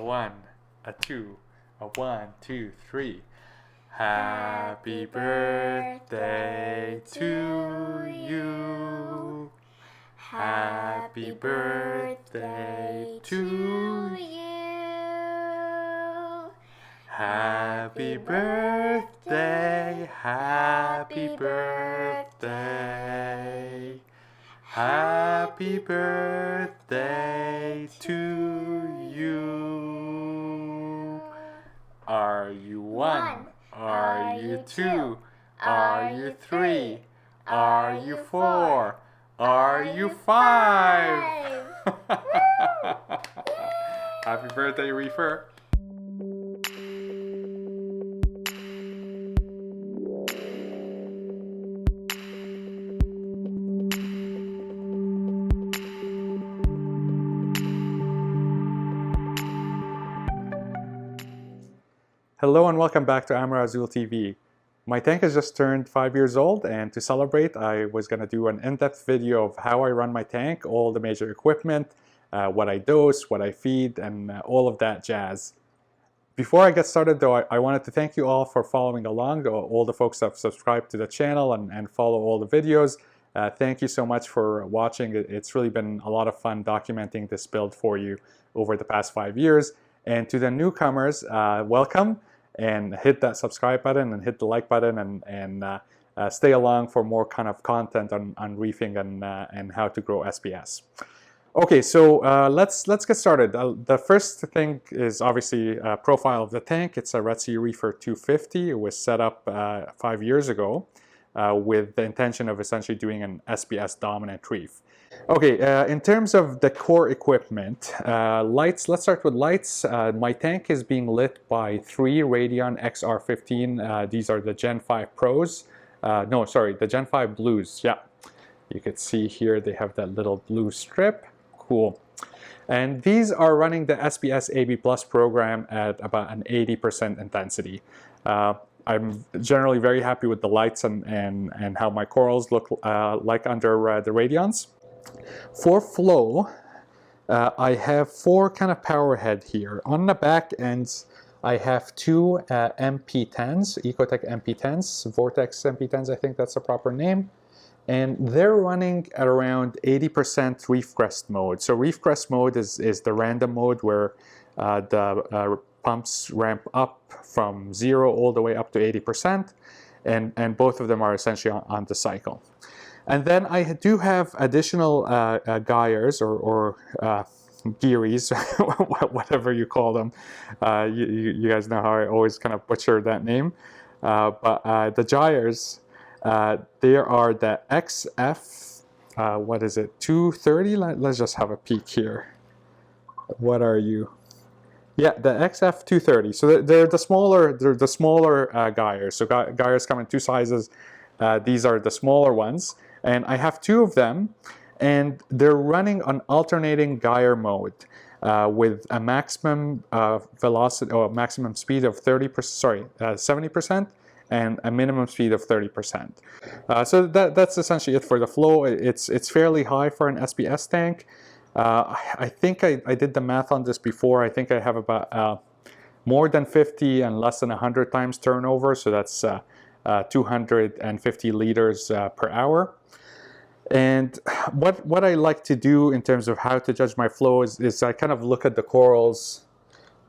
one, a two, a 1, 2, 3. Happy birthday to you. Happy birthday to you. Happy birthday, happy birthday. Happy birthday to you. Are you one? Are you two? Are you three? Are you four? Are you five? Happy birthday, Reefer. Hello and welcome back to Amar Azul TV. My tank has just turned 5 years old, and to celebrate I was going to do an in-depth video of how I run my tank, all the major equipment, what I dose, what I feed, and all of that jazz. Before I get started though, I wanted to thank you all for following along, all the folks that have subscribed to the channel and follow all the videos. Thank you so much for watching. It's really been a lot of fun documenting this build for you over the past 5 years. And to the newcomers, welcome. And hit that subscribe button and hit the like button and stay along for more kind of content on reefing and how to grow SPS. Okay, so let's get started. The first thing is obviously a profile of the tank. It's a Redsea Reefer 250. It was set up 5 years ago with the intention of essentially doing an SPS dominant reef. Okay, in terms of the core equipment, lights, let's start with lights. My tank is being lit by 3 Radion XR15. These are the Gen 5 Pros. No, sorry, the Gen 5 Blues. Yeah, you could see here they have that little blue strip. Cool. And these are running the SPS AB Plus program at about an 80% intensity. I'm generally very happy with the lights and how my corals look like under the Radions. For flow, I have 4 kind of power head here. On the back ends, I have 2 MP10s, Ecotech MP10s, Vortex MP10s, I think that's the proper name. And they're running at around 80% reef crest mode. So reef crest mode is the random mode where the pumps ramp up from 0 all the way up to 80%. And both of them are essentially on the cycle. And then I do have additional gyres or gearies, whatever you call them. You guys know how I always kind of butcher that name. But the gyres, they are the XF, what is it, 230? Let's just have a peek here. What are you? Yeah, the XF 230. So they're the smaller gyres. So gyres come in 2 sizes. These are the smaller ones. And I have 2 of them, and they're running on alternating gyre mode with a maximum velocity or maximum speed of 70% and a minimum speed of 30%. So that's essentially it for the flow. It's fairly high for an SPS tank. I think I did the math on this before. I think I have about more than 50 and less than 100 times turnover. So that's 250 liters per hour. And what I like to do in terms of how to judge my flow is I kind of look at the corals,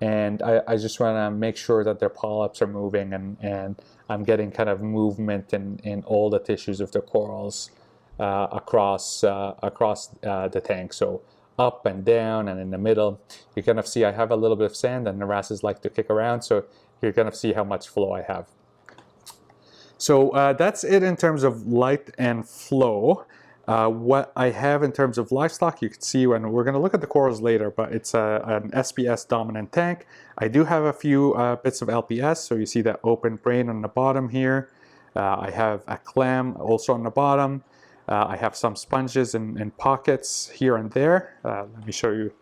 and I just want to make sure that their polyps are moving and I'm getting kind of movement in all the tissues of the corals across the tank. So up and down and in the middle. You kind of see I have a little bit of sand, and the wrasses like to kick around, so you're going to see how much flow I have. So that's it in terms of light and flow. What I have in terms of livestock, you can see when we're going to look at the corals later, but it's an SPS dominant tank. I do have a few bits of LPS, so you see that open brain on the bottom here. I have a clam also on the bottom. I have some sponges in pockets here and there. Let me show you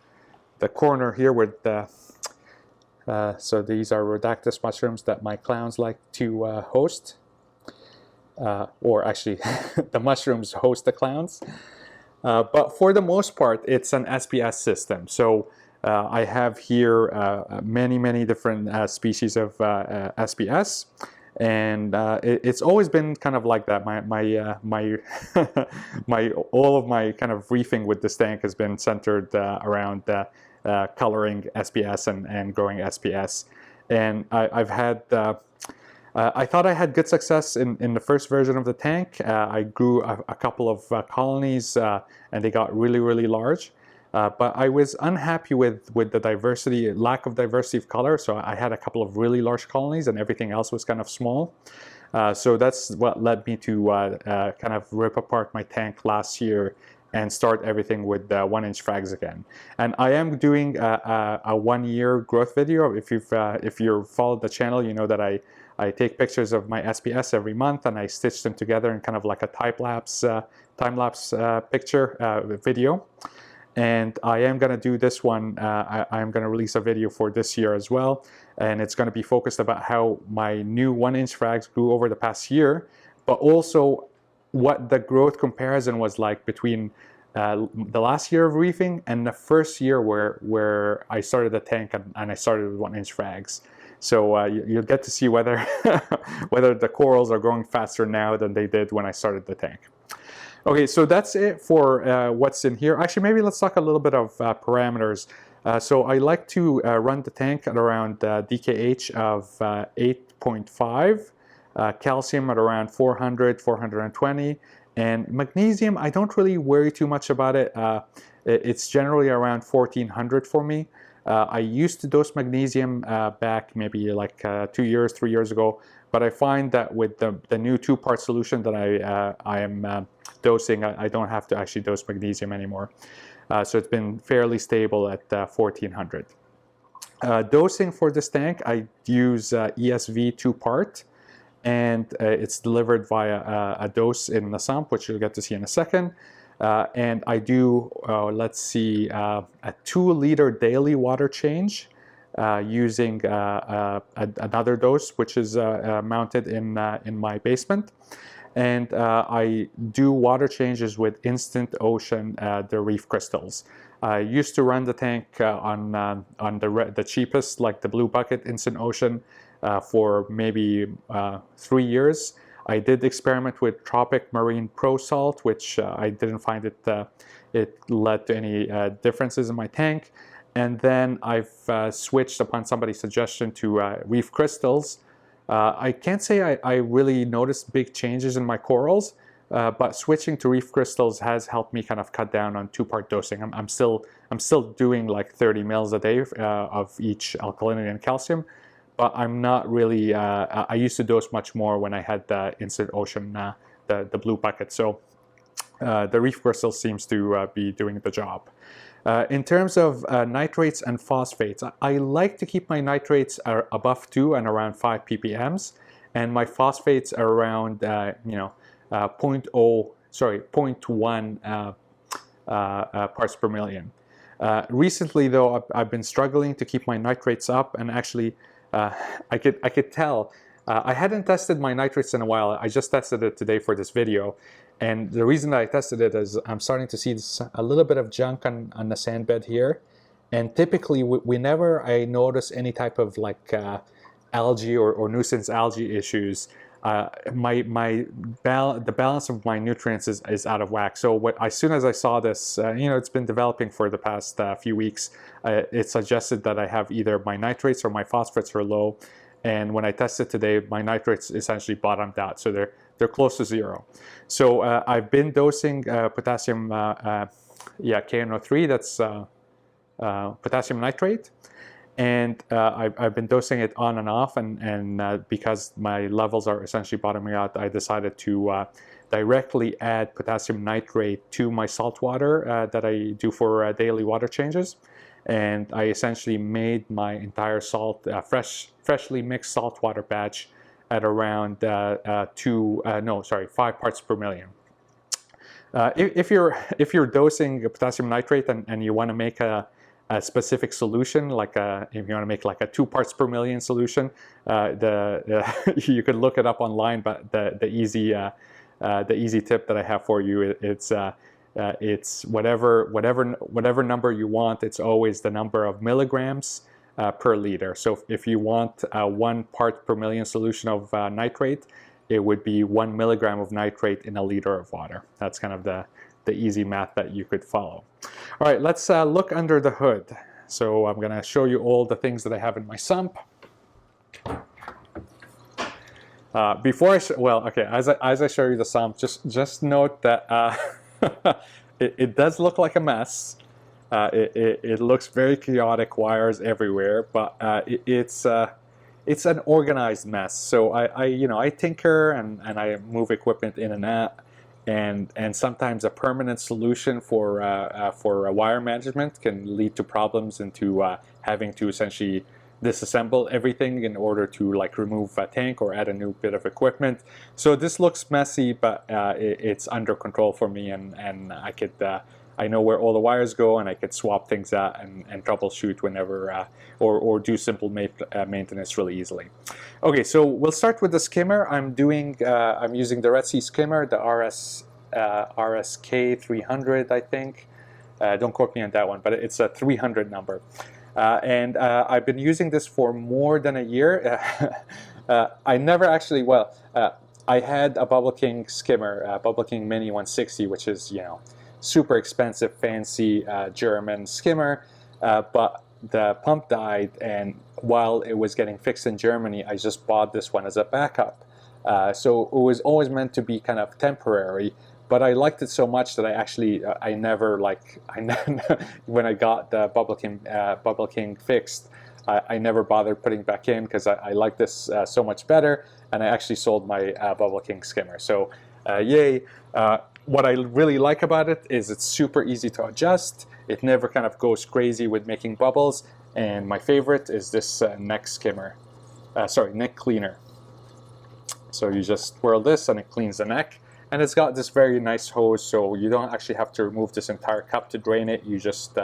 the corner here with the so these are Rhodactis mushrooms that my clowns like to host. Or actually, the mushrooms host the clowns. But for the most part, it's an SPS system. So I have here many different species of SPS, and it's always been kind of like that. My all of my kind of reefing with this tank has been centered around coloring SPS and growing SPS, and I've had. I thought I had good success in the first version of the tank. I grew a couple of colonies, and they got really large. But I was unhappy with the diversity, lack of diversity of color. So I had a couple of really large colonies, and everything else was kind of small. So that's what led me to kind of rip apart my tank last year and start everything with 1-inch frags again. And I am doing a 1-year growth video. If you've followed the channel, you know that I take pictures of my SPS every month, and I stitch them together in kind of like a time lapse picture video. And I am going to do this one. I am going to release a video for this year as well, and it's going to be focused about how my new 1-inch frags grew over the past year, but also what the growth comparison was like between the last year of reefing and the first year where I started the tank and I started with 1-inch frags. So you'll get to see whether whether the corals are growing faster now than they did when I started the tank. Okay, so that's it for what's in here. Actually, maybe let's talk a little bit of parameters. So I like to run the tank at around DKH of 8.5, calcium at around 400, 420, and magnesium, I don't really worry too much about it. It's generally around 1400 for me. I used to dose magnesium back maybe like 2 years, 3 years ago, but I find that with the new 2-part solution that I am dosing, I don't have to actually dose magnesium anymore. So it's been fairly stable at 1400. Dosing for this tank, I use ESV 2-part, and it's delivered via a dose in the sump, which you'll get to see in a second. And I do, let's see, a 2-liter daily water change using another dose, which is mounted in my basement. And I do water changes with Instant Ocean, the reef crystals. I used to run the tank on the cheapest, like the Blue Bucket Instant Ocean, for maybe 3 years. I did experiment with Tropic Marine Pro Salt, which I didn't find it led to any differences in my tank. And then I've switched upon somebody's suggestion to reef crystals. I can't say I really noticed big changes in my corals, but switching to reef crystals has helped me kind of cut down on 2-part dosing. I'm still doing like 30 mils a day of each alkalinity and calcium, but I'm not really. I used to dose much more when I had the Instant Ocean, the Blue Bucket. So the reef crystal seems to be doing the job. In terms of nitrates and phosphates, I like to keep my nitrates above 2 and around 5 ppms, and my phosphates are around 0.1 parts per million. Recently, though, I've been struggling to keep my nitrates up, and actually, I could tell. I hadn't tested my nitrates in a while. I just tested it today for this video. And the reason I tested it is I'm starting to see a little bit of junk on the sand bed here. And typically, whenever I notice any type of like algae or nuisance algae issues, the balance of my nutrients is out of whack. So as soon as I saw this, it's been developing for the past few weeks. It suggested that I have either my nitrates or my phosphates are low. And when I tested today, my nitrates essentially bottomed out. So they're close to 0. So I've been dosing potassium, KNO3, that's potassium nitrate. And I've been dosing it on and off, and because my levels are essentially bottoming out, I decided to directly add potassium nitrate to my salt water that I do for daily water changes. And I essentially made my entire freshly mixed saltwater batch at around 5 parts per million. If you're dosing potassium nitrate and you want to make a specific solution, like if you want to make like a 2 parts per million solution, you could look it up online. But the easy tip that I have for you, it's It's whatever number you want. It's always the number of milligrams per liter. So if you want 1 part per million solution of nitrate, it would be 1 milligram of nitrate in a liter of water. That's kind of the easy math that you could follow. All right, let's look under the hood. So I'm going to show you all the things that I have in my sump. Before I as I show you the sump, just note that it does look like a mess. It looks very chaotic, wires everywhere, but it's an organized mess. So I tinker and I move equipment in and out, and sometimes a permanent solution for wire management can lead to problems into having to essentially disassemble everything in order to like remove a tank or add a new bit of equipment. So this looks messy, but it's under control for me, and I know where all the wires go, and I could swap things out and troubleshoot whenever or do simple maintenance really easily. Okay, so we'll start with the skimmer. I'm using the Redsea skimmer, the RSK 300, I think. Don't quote me on that one, but it's a 300 number. And I've been using this for more than a year. I never actually, I had a Bubble King skimmer, Bubble King Mini 160, which is, super expensive, fancy German skimmer, but the pump died, and while it was getting fixed in Germany, I just bought this one as a backup. So it was always meant to be kind of temporary, but I liked it so much that I never when I got the Bubble King fixed, I never bothered putting back in because I like this so much better, and I actually sold my Bubble King skimmer. So yay. What I really like about it is it's super easy to adjust. It never kind of goes crazy with making bubbles. And my favorite is this neck cleaner. So you just twirl this and it cleans the neck. And it's got this very nice hose, so you don't actually have to remove this entire cup to drain it. You just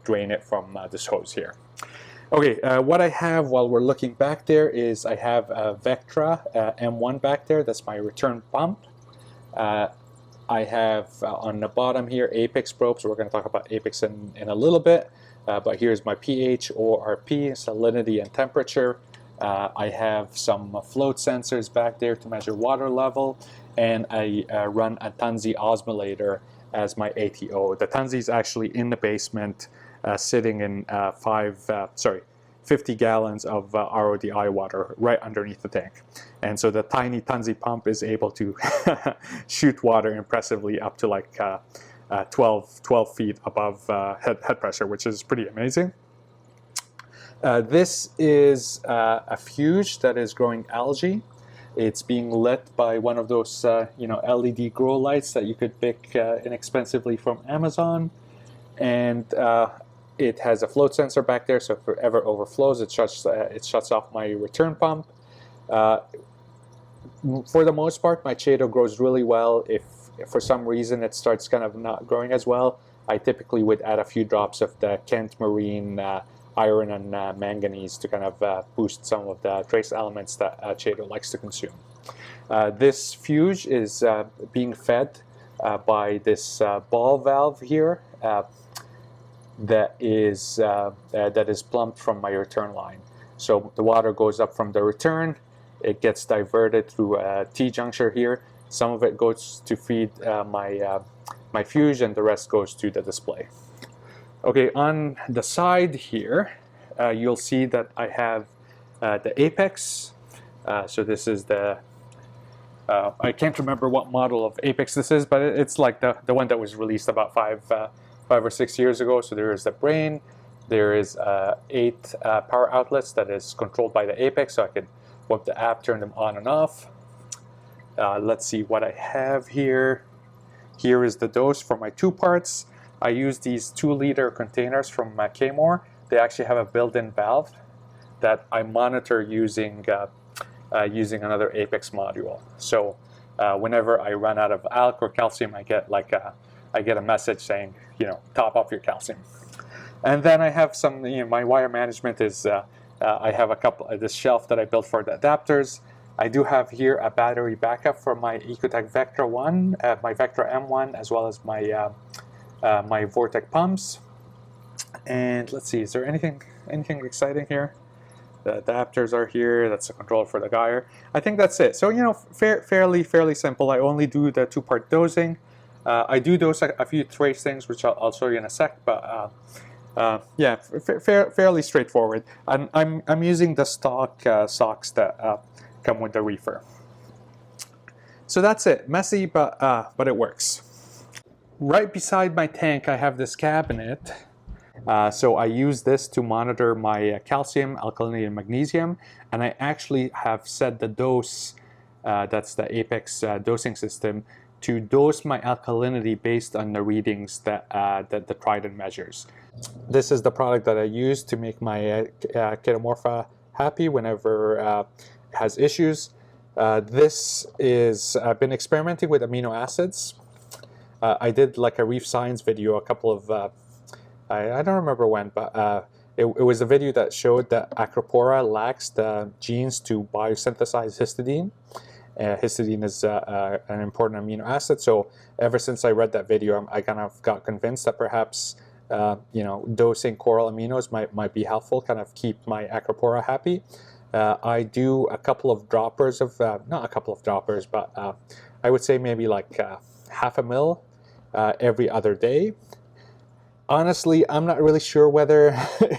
drain it from this hose here. Okay, what I have while we're looking back there is I have a Vectra M1 back there. That's my return pump. I have on the bottom here Apex probes. We're going to talk about Apex in a little bit, but here's my pH, ORP, salinity, and temperature. I have some float sensors back there to measure water level, and I run a Tunzi osmolator as my ATO. The Tunzi is actually in the basement, sitting in 50 gallons of RODI water right underneath the tank. And so the tiny Tunzi pump is able to shoot water impressively up to like 12 feet above head pressure, which is pretty amazing. This is a fuge that is growing algae. It's being lit by one of those LED grow lights that you could pick inexpensively from Amazon. And it has a float sensor back there, so if it ever overflows, it shuts off my return pump. For the most part, my Chaeto grows really well. If for some reason it starts kind of not growing as well, I typically would add a few drops of the Kent Marine iron and manganese to kind of boost some of the trace elements that Chaeto likes to consume. This fuge is being fed by this ball valve here. That is plumbed from my return line. So the water goes up from the return, it gets diverted through a T-juncture here. Some of it goes to feed my fuge, and the rest goes to the display. Okay, on the side here, you'll see that I have the Apex. So this is the I can't remember what model of Apex this is, but it's like the one that was released about 5 or 6 years ago. So there is the brain, there is 8 power outlets that is controlled by the Apex, so I can whip the app, turn them on and off. Let's see what I have here. Here is the dose for my 2 parts. I use these 2-liter containers from Kmore. They actually have a built-in valve that I monitor using another Apex module. So whenever I run out of alk or calcium, I get a message saying, top up your calcium. And then I have some, my wire management is, I have this shelf that I built for the adapters. I do have here a battery backup for my Ecotech Vectra 1, my Vectra M1, as well as my my Vortec pumps. And let's see, is there anything exciting here? The adapters are here. That's the controller for the gyre. I think that's it. So, you know, fairly simple. I only do the 2-part dosing. I do dose a few trace things, which I'll show you in a sec. But yeah, fairly straightforward. And I'm using the stock socks that come with the Reefer. So that's it. Messy, but it works. Right beside my tank, I have this cabinet. So I use this to monitor my calcium, alkalinity, and magnesium, and I actually have set the dose, that's the Apex dosing system, to dose my alkalinity based on the readings that the Trident measures. This is the product that I use to make my Ketomorpha happy whenever it has issues. This is, I've been experimenting with amino acids. I did like a Reef Science video a couple of I don't remember when, but it was a video that showed that Acropora lacks the genes to biosynthesize histidine. Histidine is an important amino acid, so ever since I read that video, I kind of got convinced that perhaps you know, dosing coral aminos might be helpful, kind of keep my Acropora happy. I do a couple of droppers of, not a couple of droppers, but I would say maybe like half a mil every other day. Honestly, I'm not really sure whether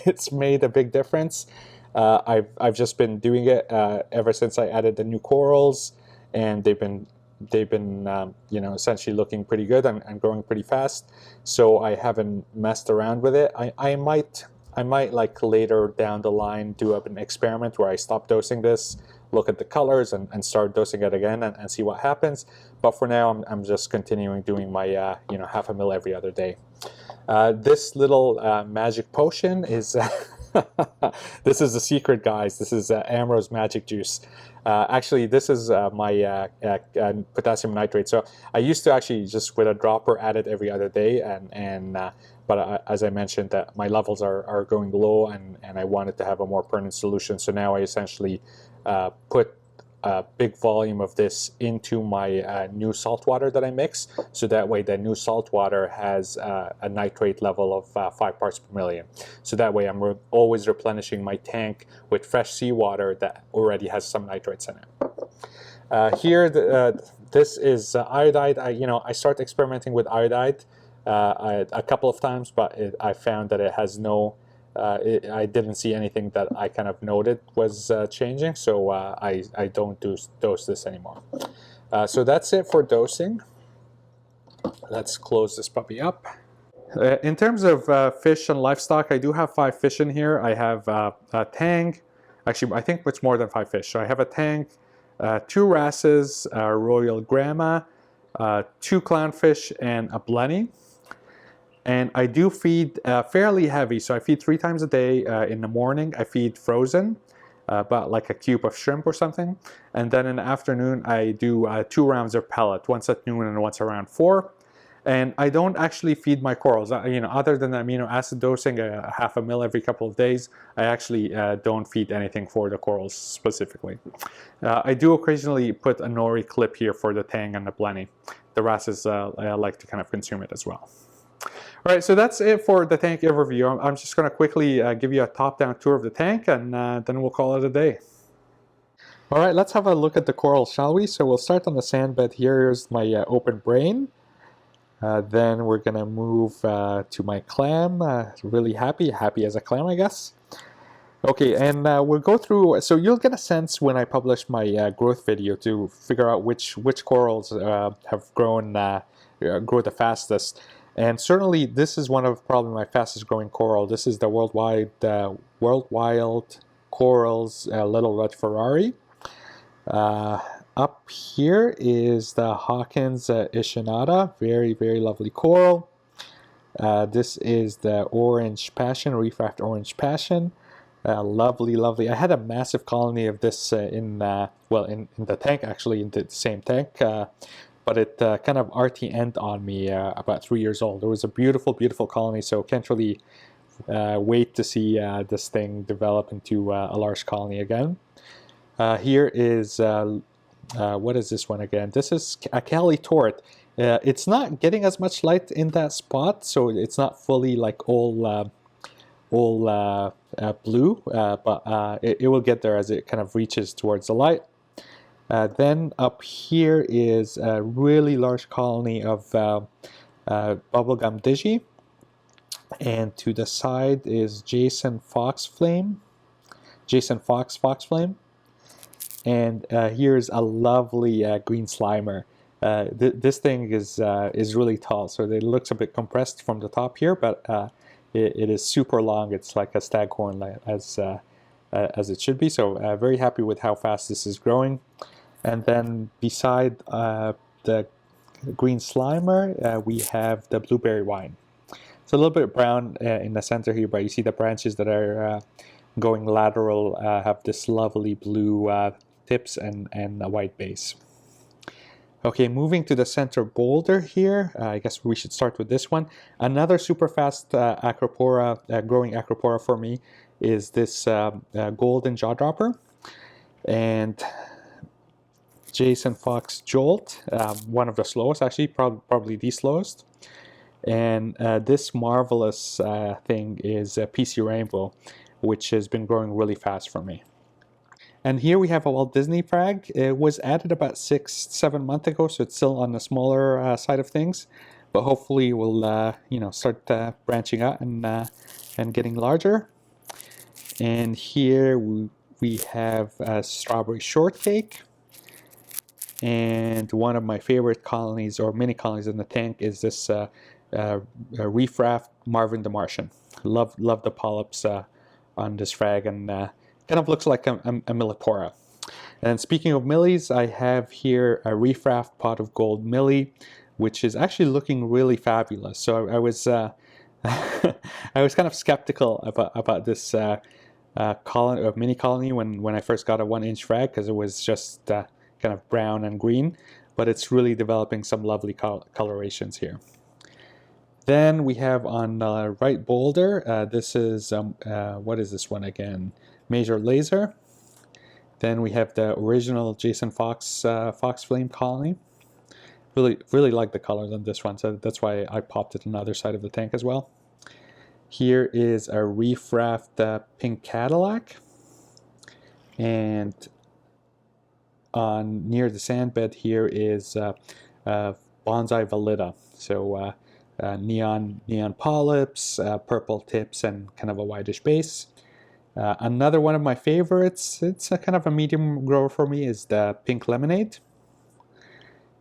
it's made a big difference. I've just been doing it ever since I added the new corals, and they've been you know, essentially looking pretty good and growing pretty fast. So I haven't messed around with it. I might like later down the line do an experiment where I stop dosing this, look at the colors, and start dosing it again and see what happens. But for now, I'm just continuing doing my you know, half a mil every other day. This little magic potion is this is the secret, guys. This is Amro's magic juice. Actually, this is my potassium nitrate. So I used to actually just with a dropper add it every other day, but as I mentioned, that my levels are going low, and I wanted to have a more permanent solution. So now I essentially put a big volume of this into my new salt water that I mix, so that way the new salt water has a nitrate level of 5 parts per million. So that way I'm always replenishing my tank with fresh seawater that already has some nitrates in it. Here, this is iodide. I started experimenting with iodide a couple of times, but I found that it has no I didn't see anything that I kind of noted was changing, so I don't dose this anymore. So that's it for dosing. Let's close this puppy up. In terms of fish and livestock, I do have 5 fish in here. I have a tang. Actually, I think it's more than 5 fish. So I have a tang, 2 wrasses, a royal grama, 2 clownfish, and a blenny. And I do feed fairly heavy, so I feed 3 times a day. In the morning, I feed frozen, about like a cube of shrimp or something. And then in the afternoon, I do 2 rounds of pellet, once at noon and once around 4. And I don't actually feed my corals. Other than the amino acid dosing, half a mil every couple of days, I actually don't feed anything for the corals specifically. I do occasionally put a nori clip here for the tang and the blenny. The wrasses like to kind of consume it as well. All right, so that's it for the tank overview. I'm just going to quickly give you a top-down tour of the tank, and then we'll call it a day. All right, let's have a look at the coral, shall we? So we'll start on the sand bed. Here's my open brain. Then we're going to move to my clam. Really happy as a clam, I guess. Okay, and we'll go through, so you'll get a sense when I publish my growth video to figure out which corals have grown grow the fastest. And certainly this is one of probably my fastest growing coral. This is the World Wild Corals Little Red Ferrari. Up here is the Hawkins Ishinada, very lovely coral. This is the Orange Passion, Reef-Raft Orange Passion. Lovely. I had a massive colony of this in the tank, actually, in the same tank. But it kind of RTN'd on me about 3 years old. It was a beautiful colony, so can't really wait to see this thing develop into a large colony again. Here is, what is this one again? This is a Cali Tort. It's not getting as much light in that spot, so it's not fully like all blue, but it will get there as it kind of reaches towards the light. Then up here is a really large colony of bubblegum digi, and to the side is Jason Foxflame, and here's a lovely green slimer. This thing is really tall, so it looks a bit compressed from the top here, but it is super long. It's like a staghorn as it should be. So very happy with how fast this is growing. And then beside the green slimer, we have the blueberry wine. It's a little bit brown in the center here, but you see the branches that are going lateral have this lovely blue tips and a white base. Okay, moving to the center boulder here, I guess we should start with this one. Another super fast acropora, growing acropora for me is this golden jaw dropper and Jason Fox Jolt, one of the slowest, actually, probably the slowest. And this marvelous thing is PC Rainbow, which has been growing really fast for me. And here we have a Walt Disney frag. It was added about 6-7 months ago, so it's still on the smaller side of things. But hopefully we'll start branching out and getting larger. And here we have strawberry shortcake. And one of my favorite colonies or mini colonies in the tank is this Reefer Marvin the Martian. Love the polyps on this frag, and kind of looks like a millipora. And speaking of millies, I have here a Reefer pot of gold millie, which is actually looking really fabulous. So I was I was kind of skeptical about this colony or mini colony when I first got a 1-inch frag, because it was just kind of brown and green, but it's really developing some lovely colorations here. Then we have on the right boulder, this is, what is this one again? Major Laser. Then we have the original Jason Fox Flame colony. Really like the colors on this one, so that's why I popped it on the other side of the tank as well. Here is a Reefer pink Cadillac, and near the sand bed here is Bonsai Valida. So neon polyps, purple tips, and kind of a whitish base. Another one of my favorites, it's a kind of a medium grower for me, is the Pink Lemonade.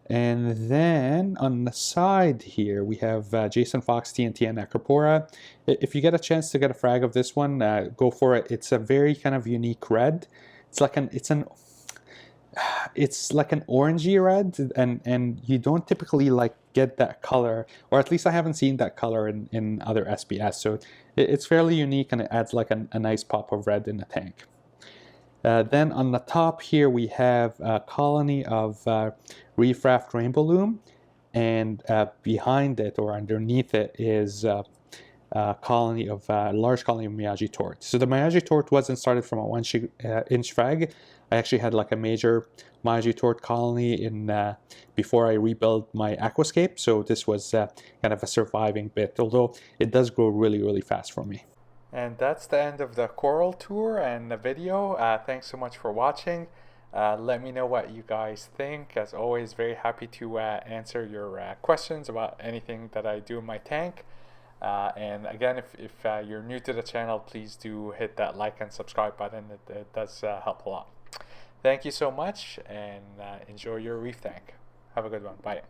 And then on the side here, we have Jason Fox TNT and Acropora. If you get a chance to get a frag of this one, go for it. It's a very kind of unique red. It's like an orangey red, and you don't typically like get that color, or at least I haven't seen that color in other SBS. So it's fairly unique, and it adds like a nice pop of red in the tank. Then on the top here we have a colony of Reefer Rainbow Loom, and behind it or underneath it is a large colony of Miyagi Tort. So the Miyagi Tort wasn't started from a 1-inch frag. I actually had like a major Miyagi Tort colony before I rebuilt my aquascape, so this was kind of a surviving bit, although it does grow really fast for me. And that's the end of the coral tour and the video. Thanks so much for watching. Let me know what you guys think. As always, very happy to answer your questions about anything that I do in my tank. And again, if you're new to the channel, please do hit that like and subscribe button. It does help a lot. Thank you so much, and enjoy your reef tank. Have a good one. Bye.